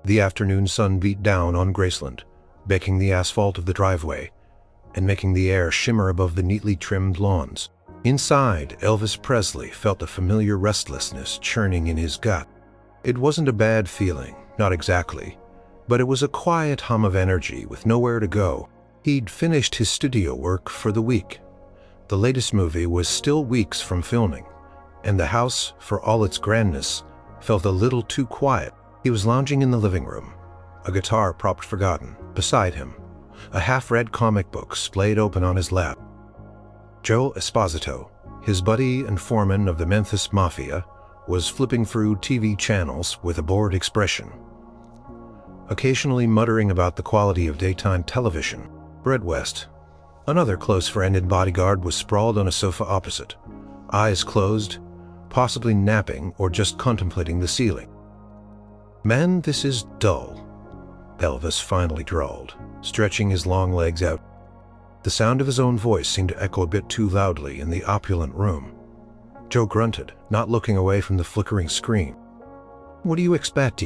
The afternoon sun beat down on Graceland, baking the asphalt of the driveway and making the air shimmer above the neatly trimmed lawns. Inside, Elvis Presley felt a familiar restlessness churning in his gut. It wasn't a bad feeling, not exactly, but it was a quiet hum of energy with nowhere to go. He'd finished his studio work for the week. The latest movie was still weeks from filming, and the house, for all its grandness, felt a little too quiet. He was lounging in the living room, a guitar propped forgotten beside him, a half-read comic book splayed open on his lap. Joe Esposito, his buddy and foreman of the Memphis Mafia, was flipping through TV channels with a bored expression, occasionally muttering about the quality of daytime television. Brett West, another close friend and bodyguard, was sprawled on a sofa opposite, eyes closed, possibly napping or just contemplating the ceiling. "Man, this is dull," Elvis finally drawled, stretching his long legs out. The sound of his own voice seemed to echo a bit too loudly in the opulent room. Joe grunted, not looking away from the flickering screen. "What do you expect?"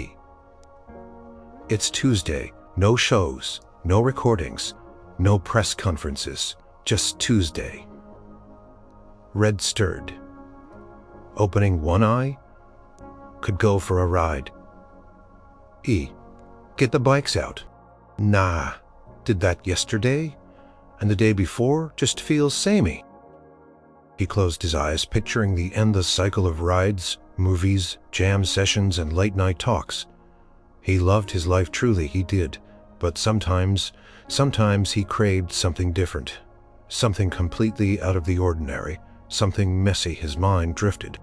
"It's Tuesday. No shows, no recordings, no press conferences. Just Tuesday." Red stirred. Opening one eye, "Could go for a ride." "Get the bikes out." "Nah, did that yesterday, and the day before just feels samey." He closed his eyes, picturing the endless cycle of rides, movies, jam sessions, and late-night talks. He loved his life, truly he did, but sometimes he craved something different, something completely out of the ordinary, something messy. His mind drifted.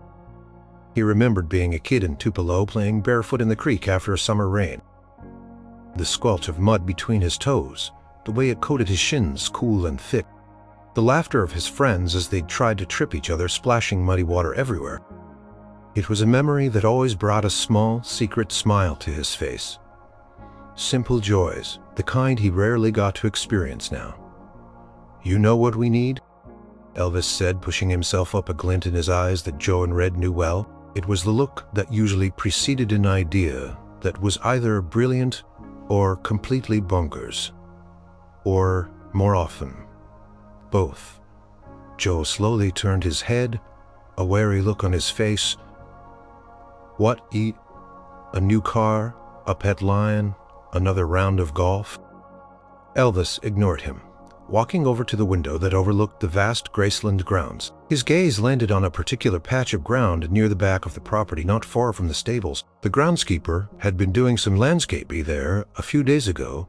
He remembered being a kid in Tupelo playing barefoot in the creek after a summer rain. The squelch of mud between his toes, the way it coated his shins cool and thick. The laughter of his friends as they tried to trip each other, splashing muddy water everywhere. It was a memory that always brought a small, secret smile to his face. Simple joys, the kind he rarely got to experience now. "You know what we need?" Elvis said, pushing himself up, a glint in his eyes that Joe and Red knew well. It was the look that usually preceded an idea that was either brilliant or completely bonkers. Or, more often, both. Joe slowly turned his head, a wary look on his face. "What, a new car, a pet lion, another round of golf?" Elvis ignored him, walking over to the window that overlooked the vast Graceland grounds. His gaze landed on a particular patch of ground near the back of the property, not far from the stables. The groundskeeper had been doing some landscaping there a few days ago,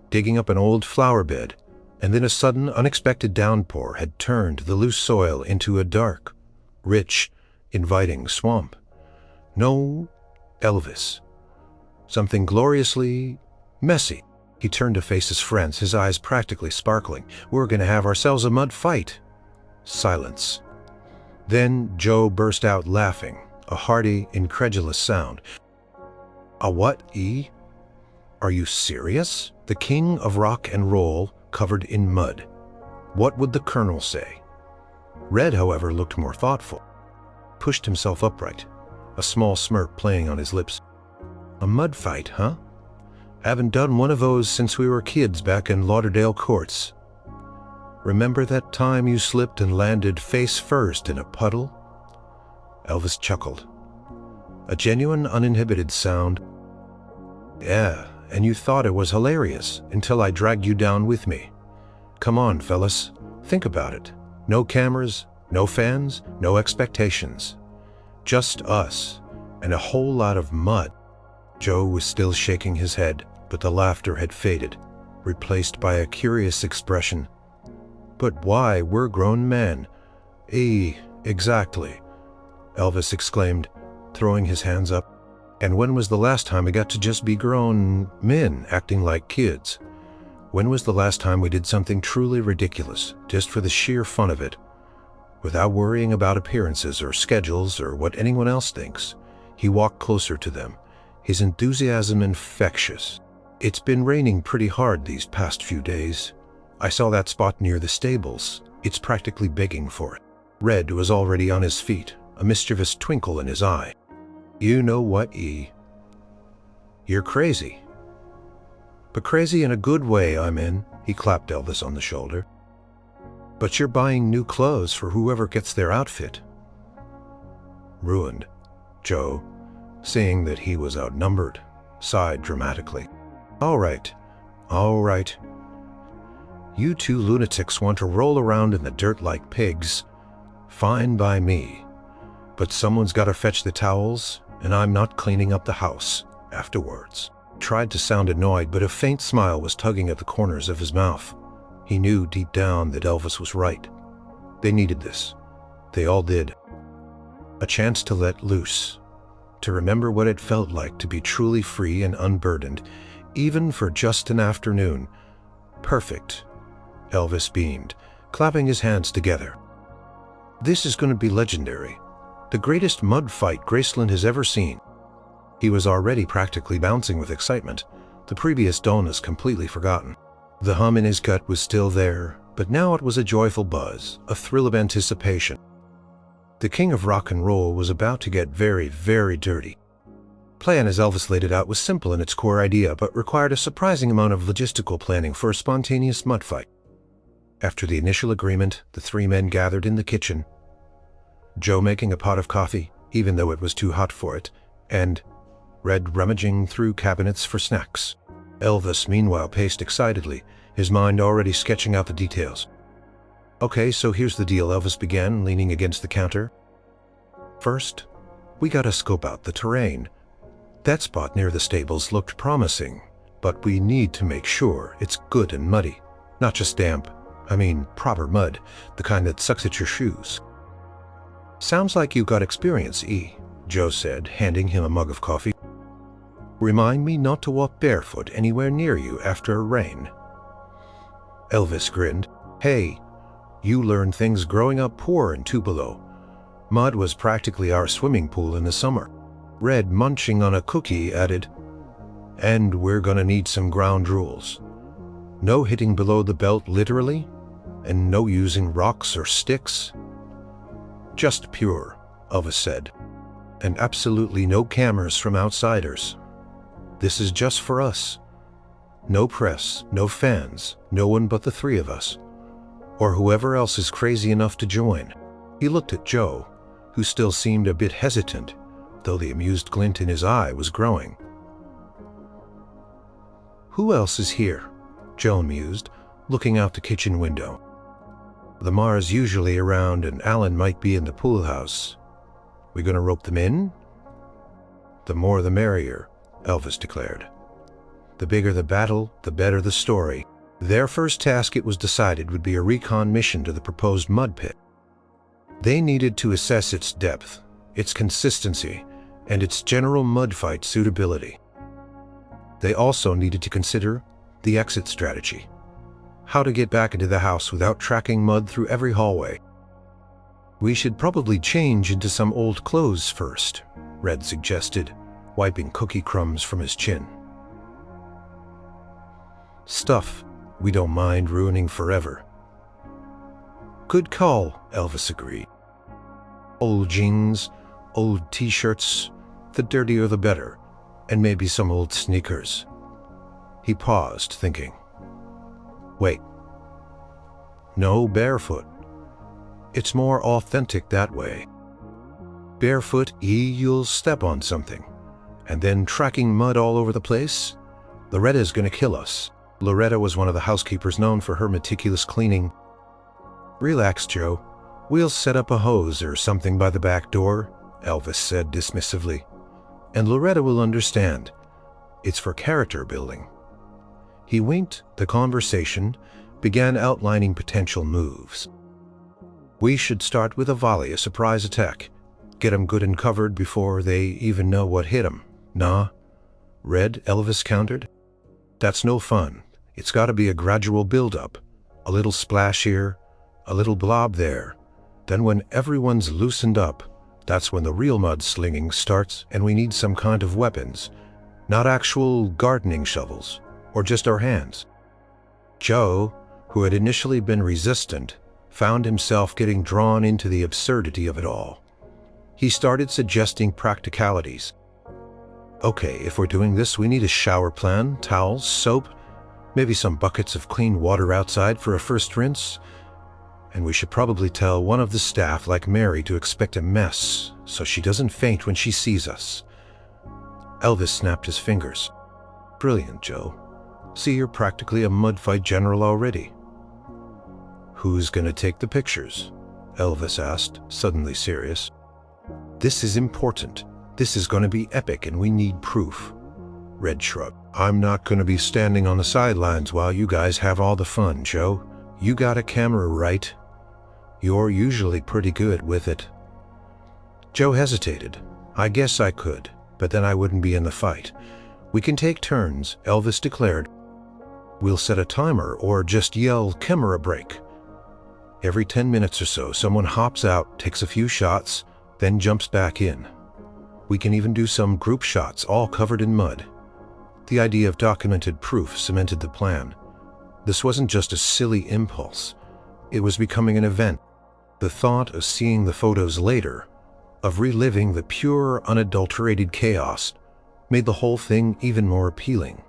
digging up an old flower bed, and then a sudden, unexpected downpour had turned the loose soil into a dark, rich, inviting swamp. No, Elvis. Something gloriously messy. He turned to face his friends, his eyes practically sparkling. "We're going to have ourselves a mud fight." Silence. Then Joe burst out laughing, a hearty, incredulous sound. "A what, Are you serious? The king of rock and roll covered in mud. What would the colonel say?" Red, however, looked more thoughtful. Pushed himself upright, a small smirk playing on his lips. "A mud fight, huh? Haven't done one of those since we were kids back in Lauderdale courts. Remember that time you slipped and landed face first in a puddle?" Elvis chuckled. A genuine, uninhibited sound. "Yeah, and you thought it was hilarious until I dragged you down with me. Come on, fellas, think about it. No cameras, no fans, no expectations. Just us, and a whole lot of mud." Joe was still shaking his head, but the laughter had faded, replaced by a curious expression. "But why? We're grown men." Exactly," Elvis exclaimed, throwing his hands up. "And when was the last time we got to just be grown men acting like kids? When was the last time we did something truly ridiculous, just for the sheer fun of it, without worrying about appearances or schedules or what anyone else thinks?" He walked closer to them, his enthusiasm infectious. "It's been raining pretty hard these past few days. I saw that spot near the stables. It's practically begging for it." Red was already on his feet, a mischievous twinkle in his eye. "You know what, You're crazy. But crazy in a good way, I'm in. He clapped Elvis on the shoulder. But you're buying new clothes for whoever gets their outfit. Ruined. Joe, seeing that he was outnumbered, sighed dramatically. All right. You two lunatics want to roll around in the dirt like pigs. Fine by me. But someone's got to fetch the towels, and I'm not cleaning up the house afterwards. Tried to sound annoyed, but a faint smile was tugging at the corners of his mouth. He knew deep down that Elvis was right. They needed this. They all did. A chance to let loose, to remember what it felt like to be truly free and unburdened, even for just an afternoon. Perfect. Elvis beamed, clapping his hands together. This is going to be legendary. The greatest mud fight Graceland has ever seen. He was already practically bouncing with excitement, the previous dullness completely forgotten. The hum in his gut was still there, but now it was a joyful buzz, a thrill of anticipation. The king of rock and roll was about to get very, very dirty. Plan as Elvis laid it out was simple in its core idea, but required a surprising amount of logistical planning for a spontaneous mud fight. After the initial agreement, the three men gathered in the kitchen, Joe making a pot of coffee, even though it was too hot for it, and Red rummaging through cabinets for snacks. Elvis, meanwhile, paced excitedly, his mind already sketching out the details. Okay, so here's the deal, Elvis began, leaning against the counter. First, we gotta scope out the terrain. That spot near the stables looked promising, but we need to make sure it's good and muddy. Not just damp, I mean proper mud, the kind that sucks at your shoes. Sounds like you got experience, E, Joe said, handing him a mug of coffee. Remind me not to walk barefoot anywhere near you after a rain. Elvis grinned. Hey, you learned things growing up poor in Tupelo. Mud was practically our swimming pool in the summer. Red, munching on a cookie, added, and we're gonna need some ground rules. No hitting below the belt literally, and no using rocks or sticks. Just pure, Elvis said, and absolutely no cameras from outsiders. This is just for us. No press, no fans, no one but the three of us, or whoever else is crazy enough to join. He looked at Joe, who still seemed a bit hesitant, though the amused glint in his eye was growing. Who else is here? Joe mused, looking out the kitchen window. Lamar's usually around and Alan might be in the pool house. We gonna rope them in? The more the merrier, Elvis declared. The bigger the battle, the better the story. Their first task, it was decided, would be a recon mission to the proposed mud pit. They needed to assess its depth, its consistency, and its general mud fight suitability. They also needed to consider the exit strategy. How to get back into the house without tracking mud through every hallway. We should probably change into some old clothes first, Red suggested, wiping cookie crumbs from his chin. Stuff we don't mind ruining forever. Good call, Elvis agreed. Old jeans, old t-shirts, the dirtier the better, and maybe some old sneakers. He paused, thinking. Wait. No, barefoot. It's more authentic that way. Barefoot, you'll step on something. And then tracking mud all over the place? Loretta's gonna kill us. Loretta was one of the housekeepers known for her meticulous cleaning. Relax, Joe. We'll set up a hose or something by the back door, Elvis said dismissively. And Loretta will understand. It's for character building. He winked the conversation, began outlining potential moves. We should start with a volley, a surprise attack. Get 'em good and covered before they even know what hit 'em. Nah, Red, Elvis countered. That's no fun. It's gotta be a gradual build-up. A little splash here, a little blob there. Then when everyone's loosened up, that's when the real mud-slinging starts, and we need some kind of weapons. Not actual gardening shovels, or just our hands. Joe, who had initially been resistant, found himself getting drawn into the absurdity of it all. He started suggesting practicalities. Okay, if we're doing this, we need a shower plan, towels, soap, maybe some buckets of clean water outside for a first rinse. And we should probably tell one of the staff, like Mary, to expect a mess, so she doesn't faint when she sees us. Elvis snapped his fingers. Brilliant, Joe. See, you're practically a mud fight general already. Who's gonna take the pictures? Elvis asked, suddenly serious. This is important. This is gonna be epic and we need proof. Red shrugged. I'm not gonna be standing on the sidelines while you guys have all the fun, Joe. You got a camera, right? You're usually pretty good with it. Joe hesitated. I guess I could, but then I wouldn't be in the fight. We can take turns, Elvis declared. We'll set a timer or just yell camera break. Every 10 minutes or so, someone hops out, takes a few shots, then jumps back in. We can even do some group shots, all covered in mud. The idea of documented proof cemented the plan. This wasn't just a silly impulse. It was becoming an event. The thought of seeing the photos later, of reliving the pure, unadulterated chaos, made the whole thing even more appealing.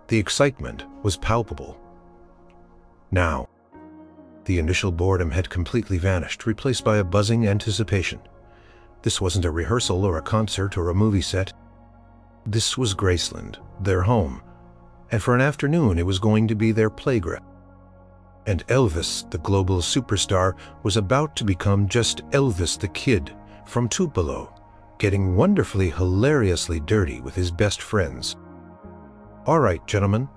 The excitement was palpable. Now, the initial boredom had completely vanished, replaced by a buzzing anticipation. This wasn't a rehearsal or a concert or a movie set. This was Graceland, their home, and for an afternoon it was going to be their playground. And Elvis, the global superstar, was about to become just Elvis the Kid from Tupelo, getting wonderfully, hilariously dirty with his best friends. All right, gentlemen,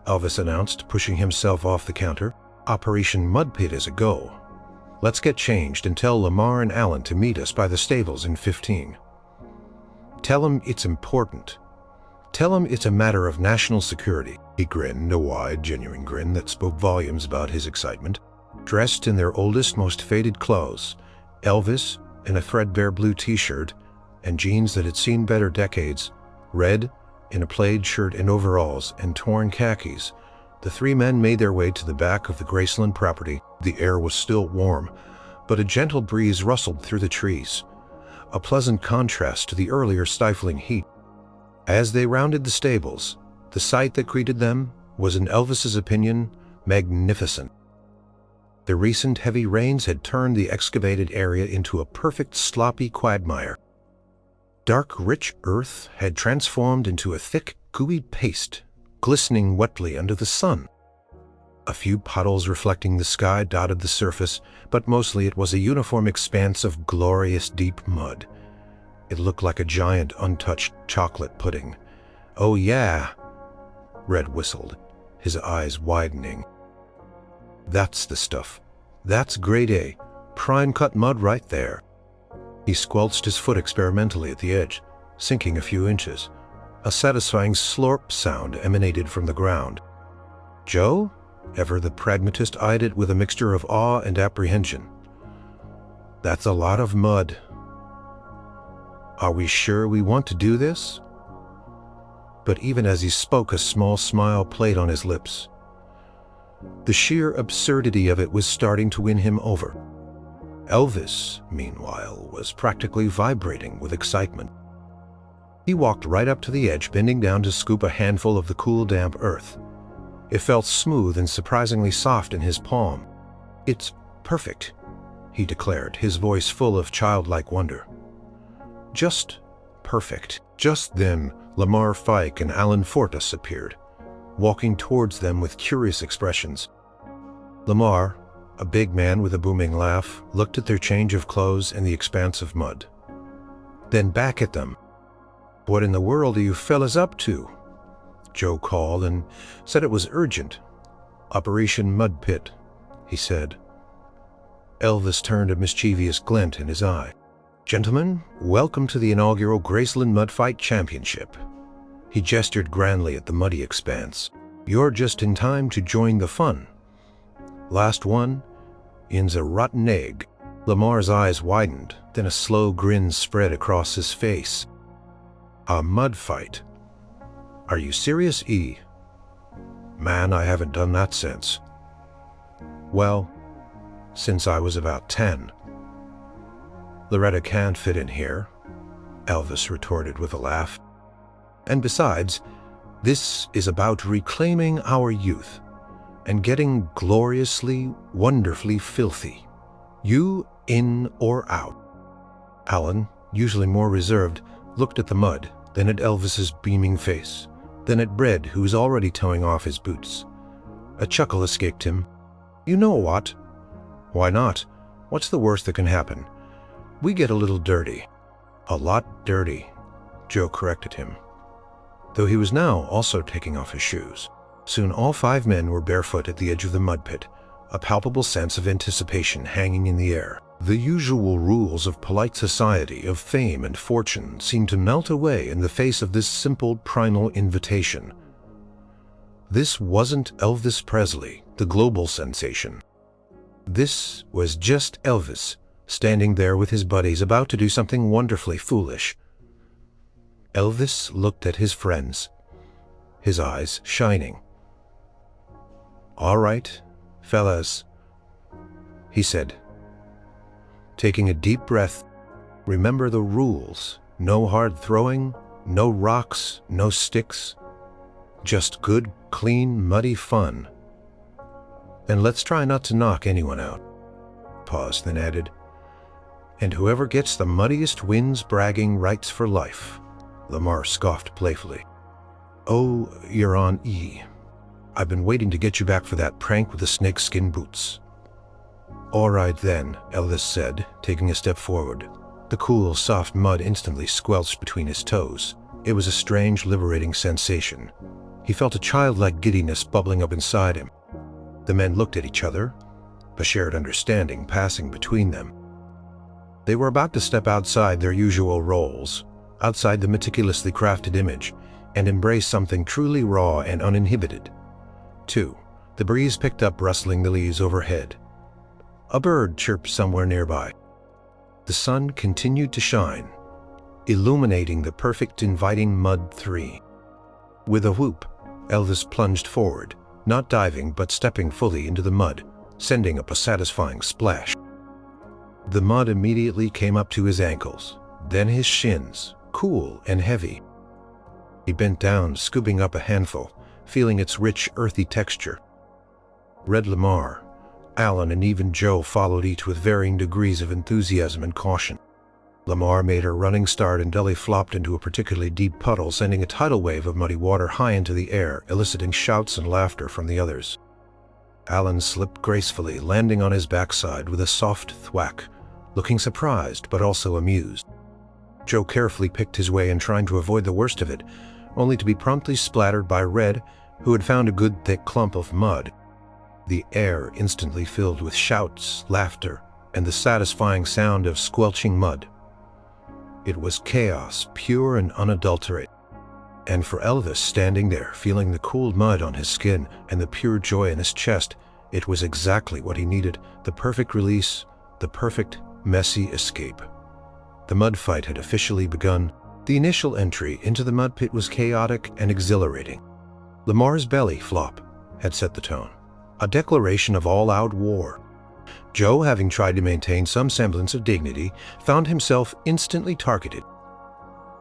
Elvis announced, pushing himself off the counter. Operation Mud Pit is a go. Let's get changed and tell Lamar and Alan to meet us by the stables in 15. Tell them it's important. Tell them it's a matter of national security. He grinned, a wide, genuine grin that spoke volumes about his excitement. Dressed in their oldest, most faded clothes, Elvis in a threadbare blue t-shirt and jeans that had seen better decades, Red in a plaid shirt and overalls and torn khakis, the three men made their way to the back of the Graceland property. The air was still warm, but a gentle breeze rustled through the trees, a pleasant contrast to the earlier stifling heat. As they rounded the stables, the sight that greeted them was, in Elvis's opinion, magnificent. The recent heavy rains had turned the excavated area into a perfect sloppy quagmire. Dark, rich earth had transformed into a thick, gooey paste, glistening wetly under the sun. A few puddles reflecting the sky dotted the surface, but mostly it was a uniform expanse of glorious deep mud. It looked like a giant, untouched chocolate pudding. Oh yeah, Red whistled, his eyes widening. That's the stuff. That's grade A, prime-cut mud right there. He squelched his foot experimentally at the edge, sinking a few inches. A satisfying slurp sound emanated from the ground. Joe, ever the pragmatist, eyed it with a mixture of awe and apprehension. That's a lot of mud. Are we sure we want to do this? But even as he spoke, a small smile played on his lips. The sheer absurdity of it was starting to win him over. Elvis, meanwhile, was practically vibrating with excitement. He walked right up to the edge, bending down to scoop a handful of the cool, damp earth. It felt smooth and surprisingly soft in his palm. It's perfect, he declared, his voice full of childlike wonder. Just perfect. Just then, Lamar Fike and Alan Fortas appeared, walking towards them with curious expressions. Lamar, a big man with a booming laugh, looked at their change of clothes and the expanse of mud. Then back at them. What in the world are you fellas up to? Joe called and said it was urgent. Operation Mud Pit, he said. Elvis turned a mischievous glint in his eye. Gentlemen, welcome to the inaugural Graceland Mud Fight Championship. He gestured grandly at the muddy expanse. You're just in time to join the fun. Last one in's a rotten egg. Lamar's eyes widened, then a slow grin spread across his face. A mud fight. Are you serious, E? Man, I haven't done that since. Well, since I was about 10. Loretta can't fit in here, Elvis retorted with a laugh. And besides, this is about reclaiming our youth and getting gloriously, wonderfully filthy. You in or out? Alan, usually more reserved, looked at the mud, then at Elvis's beaming face, then at Bread, who was already towing off his boots. A chuckle escaped him. You know what? Why not? What's the worst that can happen? We get a little dirty. A lot dirty, Joe corrected him, though he was now also taking off his shoes. Soon all 5 men were barefoot at the edge of the mud pit, a palpable sense of anticipation hanging in the air. The usual rules of polite society, of fame and fortune, seemed to melt away in the face of this simple primal invitation. This wasn't Elvis Presley, the global sensation. This was just Elvis, standing there with his buddies about to do something wonderfully foolish. Elvis looked at his friends, his eyes shining. "All right, fellas," he said, taking a deep breath. "Remember the rules. No hard throwing, no rocks, no sticks. Just good, clean, muddy fun. And let's try not to knock anyone out." Paused, then added, "And whoever gets the muddiest wins bragging rights for life." Lamar scoffed playfully. "Oh, you're on E. I've been waiting to get you back for that prank with the snakeskin boots." "All right then," Elvis said, taking a step forward. The cool, soft mud instantly squelched between his toes. It was a strange, liberating sensation. He felt a childlike giddiness bubbling up inside him. The men looked at each other, a shared understanding passing between them. They were about to step outside their usual roles, outside the meticulously crafted image, and embrace something truly raw and uninhibited. 2. The breeze picked up, rustling the leaves overhead. A bird chirped somewhere nearby. The sun continued to shine, illuminating the perfect, inviting mud 3. With a whoop, Elvis plunged forward, not diving but stepping fully into the mud, sending up a satisfying splash. The mud immediately came up to his ankles, then his shins, cool and heavy. He bent down, scooping up a handful, feeling its rich, earthy texture. Red, Lamar, Alan, and even Joe followed, each with varying degrees of enthusiasm and caution. Lamar made a running start and dully flopped into a particularly deep puddle, sending a tidal wave of muddy water high into the air, eliciting shouts and laughter from the others. Alan slipped gracefully, landing on his backside with a soft thwack, looking surprised but also amused. Joe carefully picked his way in, trying to avoid the worst of it, only to be promptly splattered by Red, who had found a good thick clump of mud. The air instantly filled with shouts, laughter, and the satisfying sound of squelching mud. It was chaos, pure and unadulterated. And for Elvis, standing there, feeling the cool mud on his skin and the pure joy in his chest, it was exactly what he needed, the perfect release, the perfect, messy escape. The mud fight had officially begun. The initial entry into the mud pit was chaotic and exhilarating. Lamar's belly flop had set the tone, a declaration of all-out war. Joe, having tried to maintain some semblance of dignity, found himself instantly targeted.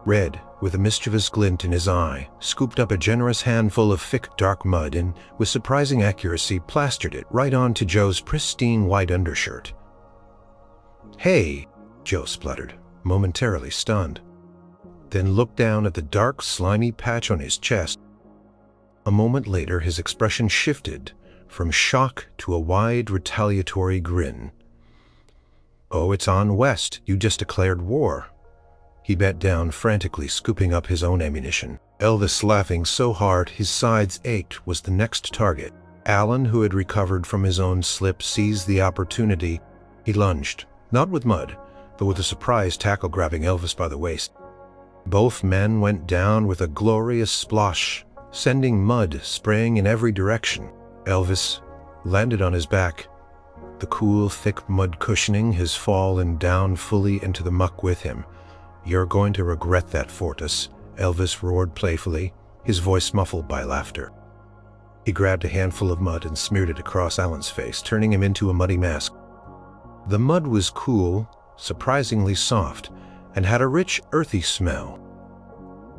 Red, with a mischievous glint in his eye, scooped up a generous handful of thick, dark mud and, with surprising accuracy, plastered it right onto Joe's pristine white undershirt. "Hey," Joe spluttered, momentarily stunned, then looked down at the dark, slimy patch on his chest. A moment later, his expression shifted from shock to a wide, retaliatory grin. "Oh, it's on West. You just declared war." He bent down, frantically scooping up his own ammunition. Elvis, laughing so hard his sides ached, was the next target. Alan, who had recovered from his own slip, seized the opportunity. He lunged, not with mud, but with a surprise tackle, grabbing Elvis by the waist. Both men went down with a glorious splosh, sending mud spraying in every direction. Elvis landed on his back, the cool, thick mud cushioning his fall, and down fully into the muck with him. "You're going to regret that, Fortis," Elvis roared playfully, his voice muffled by laughter. He grabbed a handful of mud and smeared it across Alan's face, turning him into a muddy mask. The mud was cool, surprisingly soft, and had a rich, earthy smell.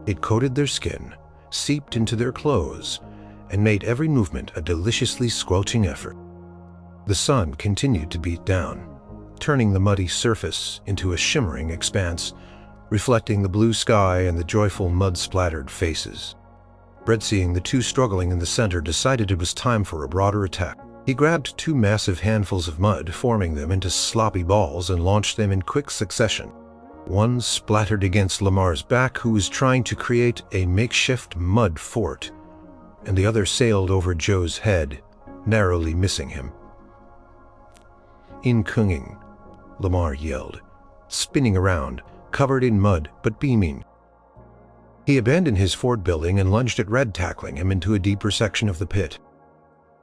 It coated their skin, seeped into their clothes, and made every movement a deliciously squelching effort. The sun continued to beat down, turning the muddy surface into a shimmering expanse, reflecting the blue sky and the joyful mud-splattered faces. Brett, seeing the two struggling in the center, decided it was time for a broader attack. He grabbed two massive handfuls of mud, forming them into sloppy balls, and launched them in quick succession. One splattered against Lamar's back, who was trying to create a makeshift mud fort, and the other sailed over Joe's head, narrowly missing him. "Incunging," Lamar yelled, spinning around, covered in mud but beaming. He abandoned his fort building and lunged at Red, tackling him into a deeper section of the pit.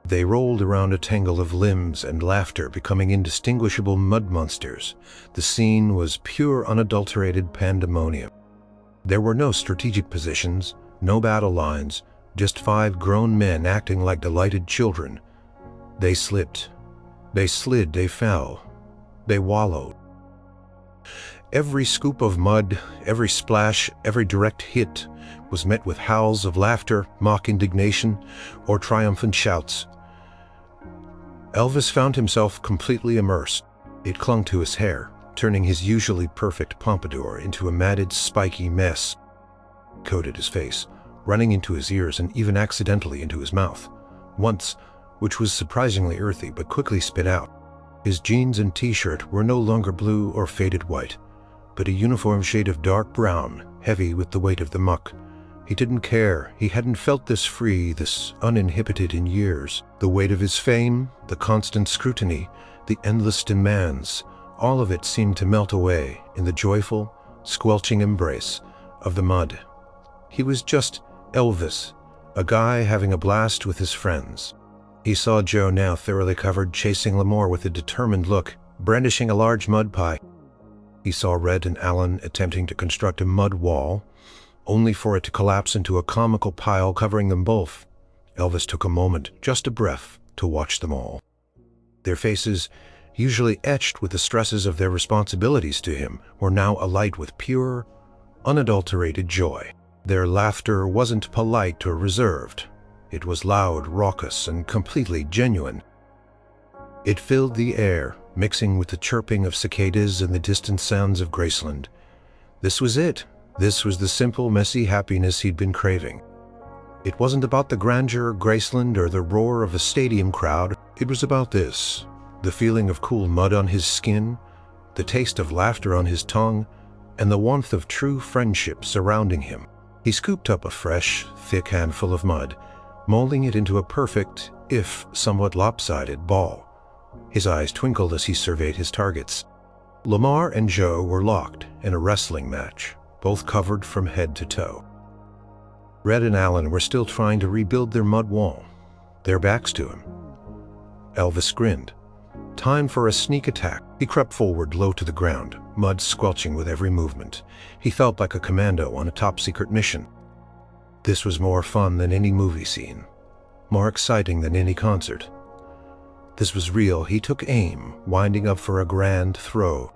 They rolled around a tangle of limbs and laughter, becoming indistinguishable mud monsters. The scene was pure, unadulterated pandemonium. There were no strategic positions, no battle lines, just 5 grown men acting like delighted children. They slipped, they slid, they fell, they wallowed. Every scoop of mud, every splash, every direct hit was met with howls of laughter, mock indignation, or triumphant shouts. Elvis found himself completely immersed. It clung to his hair, turning his usually perfect pompadour into a matted, spiky mess. It coated his face, running into his ears and even accidentally into his mouth. Once, which was surprisingly earthy but quickly spit out. His jeans and t-shirt were no longer blue or faded white, but a uniform shade of dark brown, heavy with the weight of the muck. He didn't care. He hadn't felt this free, this uninhibited in years. The weight of his fame, the constant scrutiny, the endless demands, all of it seemed to melt away in the joyful, squelching embrace of the mud. He was just Elvis, a guy having a blast with his friends. He saw Joe, now thoroughly covered, chasing Lamar with a determined look, brandishing a large mud pie. He saw Red and Alan attempting to construct a mud wall, only for it to collapse into a comical pile covering them both. Elvis took a moment, just a breath, to watch them all. Their faces, usually etched with the stresses of their responsibilities to him, were now alight with pure, unadulterated joy. Their laughter wasn't polite or reserved. It was loud, raucous, and completely genuine. It filled the air, mixing with the chirping of cicadas and the distant sounds of Graceland. This was it. This was the simple, messy happiness he'd been craving. It wasn't about the grandeur of Graceland or the roar of a stadium crowd. It was about this: the feeling of cool mud on his skin, the taste of laughter on his tongue, and the warmth of true friendship surrounding him. He scooped up a fresh, thick handful of mud, molding it into a perfect, if somewhat lopsided, ball. His eyes twinkled as he surveyed his targets. Lamar and Joe were locked in a wrestling match, both covered from head to toe. Red and Alan were still trying to rebuild their mud wall, their backs to him. Elvis grinned. Time for a sneak attack. He crept forward low to the ground, mud squelching with every movement. He felt like a commando on a top-secret mission. This was more fun than any movie scene, more exciting than any concert. This was real. He took aim, winding up for a grand throw.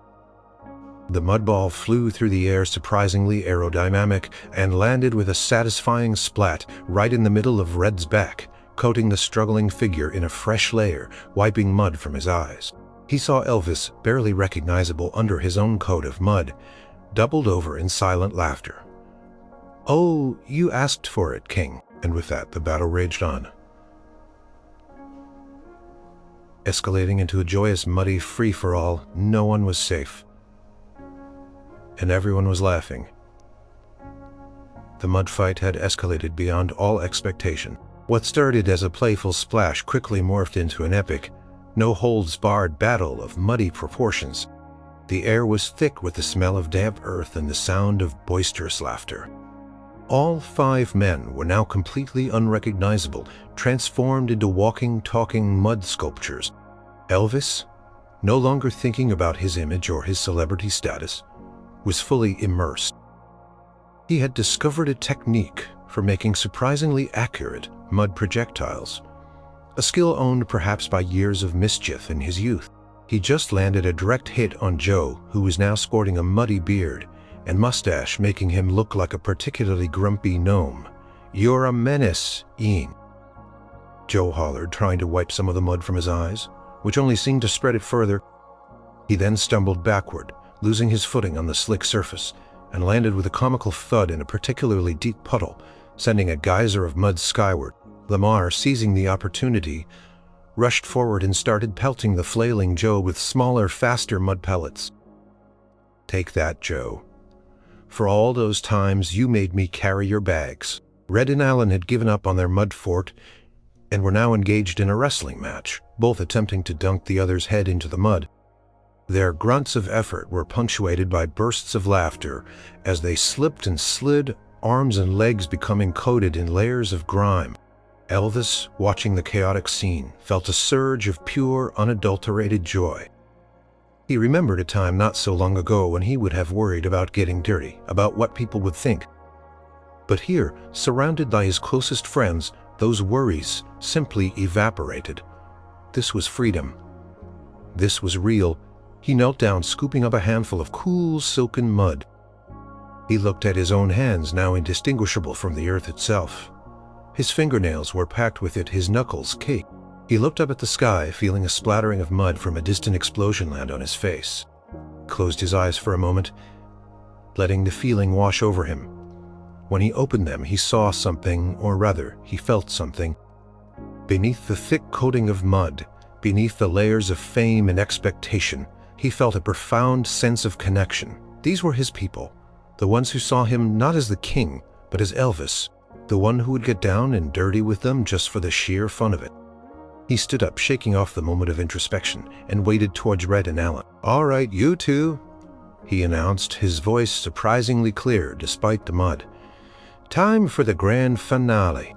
The mud ball flew through the air, surprisingly aerodynamic, and landed with a satisfying splat right in the middle of Red's back, coating the struggling figure in a fresh layer, wiping mud from his eyes. He saw Elvis, barely recognizable under his own coat of mud, doubled over in silent laughter. "Oh, you asked for it, King." And with that, the battle raged on, escalating into a joyous, muddy free-for-all. No one was safe, and everyone was laughing. The mud fight had escalated beyond all expectation. What started as a playful splash quickly morphed into an epic, no-holds-barred battle of muddy proportions. The air was thick with the smell of damp earth and the sound of boisterous laughter. All 5 men were now completely unrecognizable, transformed into walking, talking mud sculptures. Elvis, no longer thinking about his image or his celebrity status, was fully immersed. He had discovered a technique for making surprisingly accurate mud projectiles, a skill owned perhaps by years of mischief in his youth. He just landed a direct hit on Joe, who was now sporting a muddy beard, and mustache making him look like a particularly grumpy gnome. "You're a menace, Ian," Joe hollered, trying to wipe some of the mud from his eyes, which only seemed to spread it further. He then stumbled backward, losing his footing on the slick surface, and landed with a comical thud in a particularly deep puddle, sending a geyser of mud skyward. Lamar, seizing the opportunity, rushed forward and started pelting the flailing Joe with smaller, faster mud pellets. "Take that, Joe. For all those times you made me carry your bags." Red and Alan had given up on their mud fort and were now engaged in a wrestling match, both attempting to dunk the other's head into the mud. Their grunts of effort were punctuated by bursts of laughter as they slipped and slid, arms and legs becoming coated in layers of grime. Elvis, watching the chaotic scene, felt a surge of pure, unadulterated joy. He remembered a time not so long ago when he would have worried about getting dirty, about what people would think. But here, surrounded by his closest friends, those worries simply evaporated. This was freedom. This was real. He knelt down, scooping up a handful of cool, silken mud. He looked at his own hands, now indistinguishable from the earth itself. His fingernails were packed with it, his knuckles caked. He looked up at the sky, feeling a splattering of mud from a distant explosion land on his face. Closed his eyes for a moment, letting the feeling wash over him. When he opened them, he saw something, or rather, he felt something. Beneath the thick coating of mud, beneath the layers of fame and expectation, he felt a profound sense of connection. These were his people, the ones who saw him not as the king, but as Elvis, the one who would get down and dirty with them just for the sheer fun of it. He stood up, shaking off the moment of introspection, and waded towards Red and Alan. "All right, you two," he announced, his voice surprisingly clear despite the mud. "Time for the grand finale."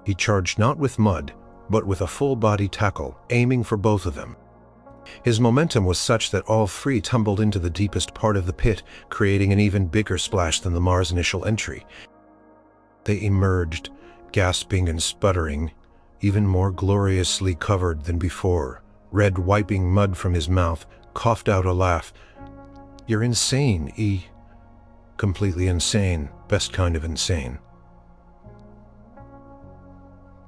He charged not with mud, but with a full-body tackle, aiming for both of them. His momentum was such that all three tumbled into the deepest part of the pit, creating an even bigger splash than Lamar's initial entry. They emerged, gasping and sputtering, even more gloriously covered than before. Red, wiping mud from his mouth, coughed out a laugh. "You're insane, E." "Completely insane. Best kind of insane."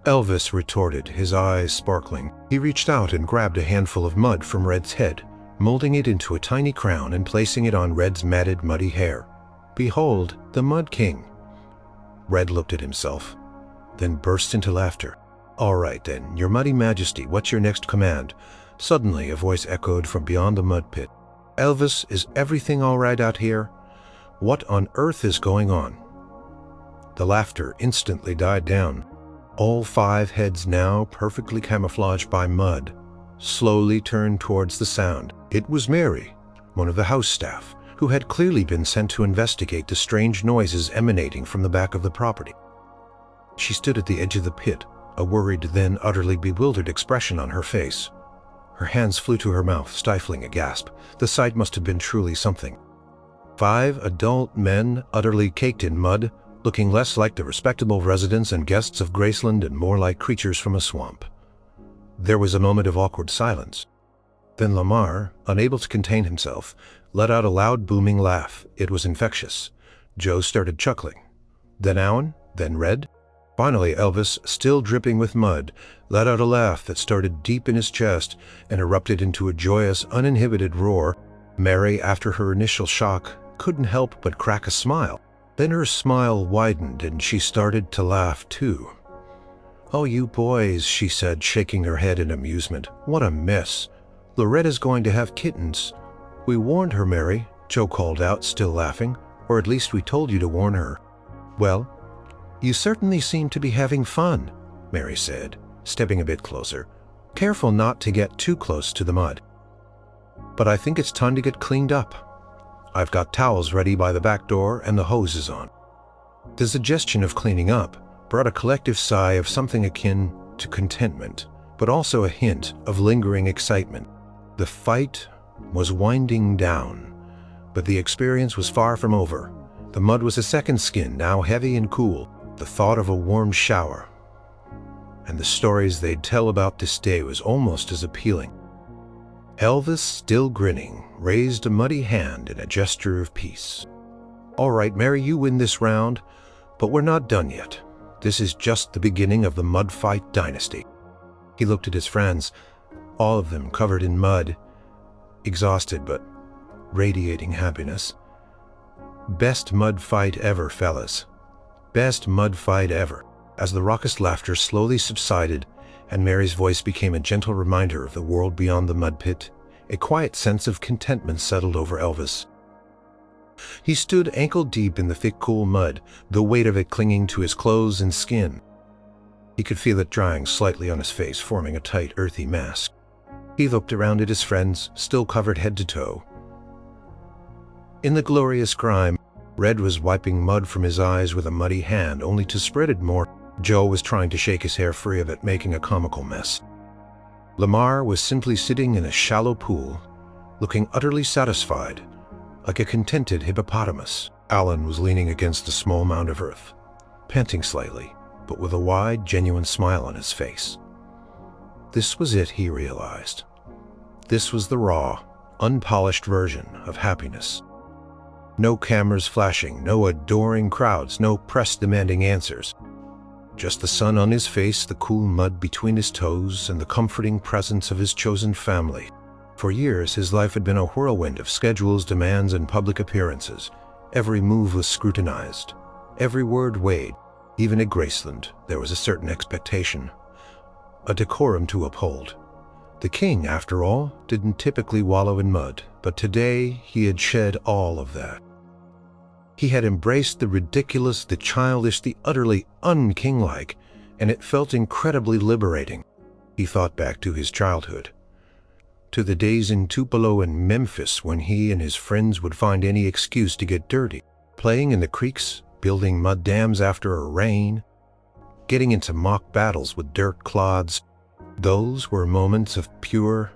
Elvis retorted, his eyes sparkling. He reached out and grabbed a handful of mud from Red's head, molding it into a tiny crown and placing it on Red's matted, muddy hair. "Behold, the Mud King." Red looked at himself, then burst into laughter. "All right then, your muddy majesty, what's your next command?" Suddenly a voice echoed from beyond the mud pit. "Elvis, is everything all right out here? What on earth is going on?" The laughter instantly died down. All five heads, now perfectly camouflaged by mud, slowly turned towards the sound. It was Mary, one of the house staff, who had clearly been sent to investigate the strange noises emanating from the back of the property. She stood at the edge of the pit, a worried, then utterly bewildered expression on her face. Her hands flew to her mouth, stifling a gasp. The sight must have been truly something. 5 adult men, utterly caked in mud, looking less like the respectable residents and guests of Graceland and more like creatures from a swamp. There was a moment of awkward silence. Then Lamar, unable to contain himself, let out a loud booming laugh. It was infectious. Joe started chuckling. Then Alan, then Red. Finally Elvis, still dripping with mud, let out a laugh that started deep in his chest and erupted into a joyous, uninhibited roar. Mary, after her initial shock, couldn't help but crack a smile. Then her smile widened and she started to laugh too. "Oh, you boys," she said, shaking her head in amusement. "What a mess. Loretta's going to have kittens." "We warned her, Mary," Joe called out, still laughing. "Or at least we told you to warn her." "Well, you certainly seem to be having fun," Mary said, stepping a bit closer. "Careful not to get too close to the mud. But I think it's time to get cleaned up. I've got towels ready by the back door and the hose is on." The suggestion of cleaning up brought a collective sigh of something akin to contentment, but also a hint of lingering excitement. The fight was winding down, but the experience was far from over. The mud was a second skin, now heavy and cool, the thought of a warm shower. And the stories they'd tell about this day was almost as appealing. Elvis, still grinning, raised a muddy hand in a gesture of peace. "All right, Mary, you win this round, but we're not done yet. This is just the beginning of the mud fight dynasty." He looked at his friends, all of them covered in mud, exhausted but radiating happiness. "Best mud fight ever, fellas. Best mud fight ever." As the raucous laughter slowly subsided and Mary's voice became a gentle reminder of the world beyond the mud pit, a quiet sense of contentment settled over Elvis. He stood ankle-deep in the thick, cool mud, the weight of it clinging to his clothes and skin. He could feel it drying slightly on his face, forming a tight, earthy mask. He looked around at his friends, still covered head to toe. In the glorious grime, Red was wiping mud from his eyes with a muddy hand, only to spread it more. Joe was trying to shake his hair free of it, making a comical mess. Lamar was simply sitting in a shallow pool, looking utterly satisfied, like a contented hippopotamus. Alan was leaning against a small mound of earth, panting slightly, but with a wide, genuine smile on his face. This was it, he realized. This was the raw, unpolished version of happiness. No cameras flashing, no adoring crowds, no press demanding answers. Just the sun on his face, the cool mud between his toes, and the comforting presence of his chosen family. For years, his life had been a whirlwind of schedules, demands, and public appearances. Every move was scrutinized, every word weighed. Even at Graceland, there was a certain expectation, a decorum to uphold. The king, after all, didn't typically wallow in mud, but today he had shed all of that. He had embraced the ridiculous, the childish, the utterly unkinglike, and it felt incredibly liberating. He thought back to his childhood, to the days in Tupelo and Memphis when he and his friends would find any excuse to get dirty, playing in the creeks, building mud dams after a rain, getting into mock battles with dirt clods. Those were moments of pure,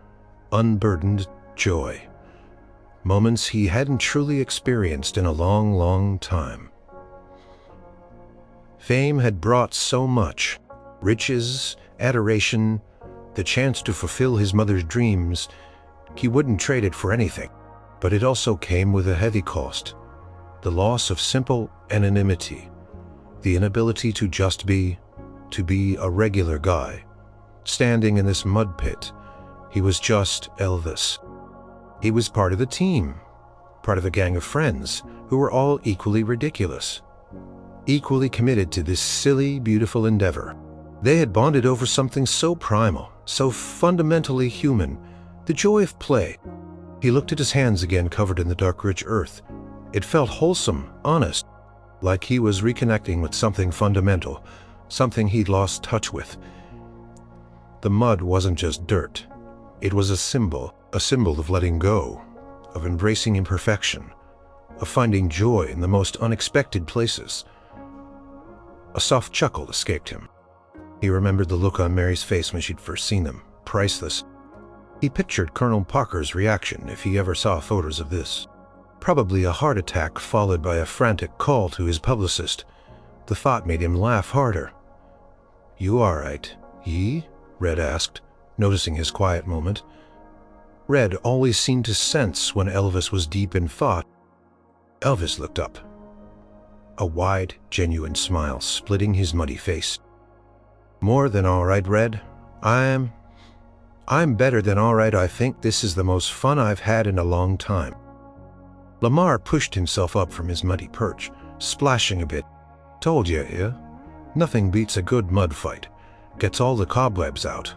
unburdened joy. Moments he hadn't truly experienced in a long, long time. Fame had brought so much: riches, adoration, the chance to fulfill his mother's dreams. He wouldn't trade it for anything. But it also came with a heavy cost: the loss of simple anonymity, the inability to just be a regular guy. Standing in this mud pit, he was just Elvis. He was part of the team, part of a gang of friends who were all equally ridiculous, equally committed to this silly, beautiful endeavor. They had bonded over something so primal, so fundamentally human, the joy of play. He looked at his hands again, covered in the dark, rich earth. It felt wholesome, honest, like he was reconnecting with something fundamental, something he'd lost touch with. The mud wasn't just dirt. It was a symbol of letting go, of embracing imperfection, of finding joy in the most unexpected places. A soft chuckle escaped him. He remembered the look on Mary's face when she'd first seen them. Priceless. He pictured Colonel Parker's reaction if he ever saw photos of this. Probably a heart attack followed by a frantic call to his publicist. The thought made him laugh harder. "You all right, Ye?" Red asked, noticing his quiet moment. Red always seemed to sense when Elvis was deep in thought. Elvis looked up, a wide, genuine smile splitting his muddy face. "More than all right, Red. I'm better than all right. I think this is the most fun I've had in a long time." Lamar pushed himself up from his muddy perch, splashing a bit. "Told you, yeah? Nothing beats a good mud fight. Gets all the cobwebs out."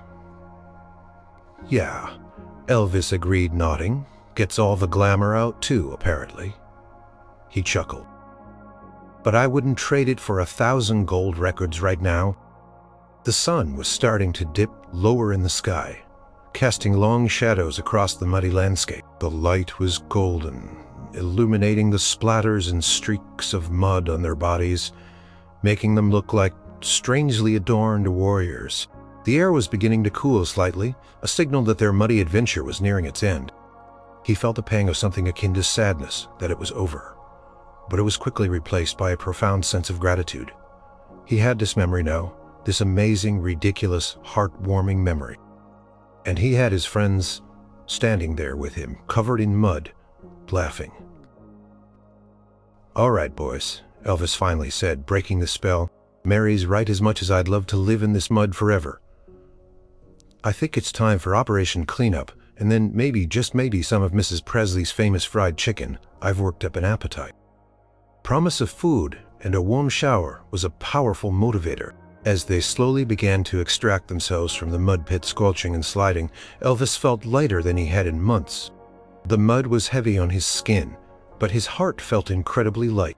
"Yeah," Elvis agreed, nodding. "Gets all the glamour out too, apparently." He chuckled. "But I wouldn't trade it for 1,000 gold records right now." The sun was starting to dip lower in the sky, casting long shadows across the muddy landscape. The light was golden, illuminating the splatters and streaks of mud on their bodies, making them look like strangely adorned warriors. The air was beginning to cool slightly, a signal that their muddy adventure was nearing its end. He felt a pang of something akin to sadness that it was over, but it was quickly replaced by a profound sense of gratitude. He had this memory now, this amazing, ridiculous, heart-warming memory. And he had his friends standing there with him, covered in mud, laughing. "All right, boys," Elvis finally said, breaking the spell. "Mary's right. As much as I'd love to live in this mud forever, I think it's time for Operation Cleanup, and then maybe, just maybe, some of Mrs. Presley's famous fried chicken. I've worked up an appetite." Promise of food and a warm shower was a powerful motivator. As they slowly began to extract themselves from the mud pit, squelching and sliding, Elvis felt lighter than he had in months. The mud was heavy on his skin, but his heart felt incredibly light.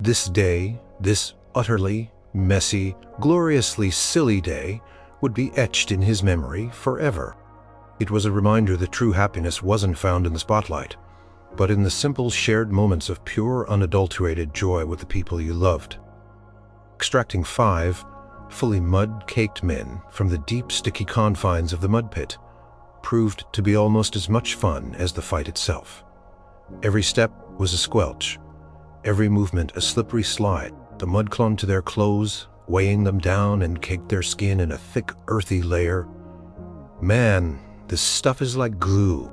This day, this utterly messy, gloriously silly day, would be etched in his memory forever. It was a reminder that true happiness wasn't found in the spotlight, but in the simple shared moments of pure, unadulterated joy with the people you loved. Extracting 5 fully mud-caked men from the deep, sticky confines of the mud pit proved to be almost as much fun as the fight itself. Every step was a squelch, every movement a slippery slide. The mud clung to their clothes, weighing them down, and caked their skin in a thick, earthy layer. "Man, this stuff is like glue."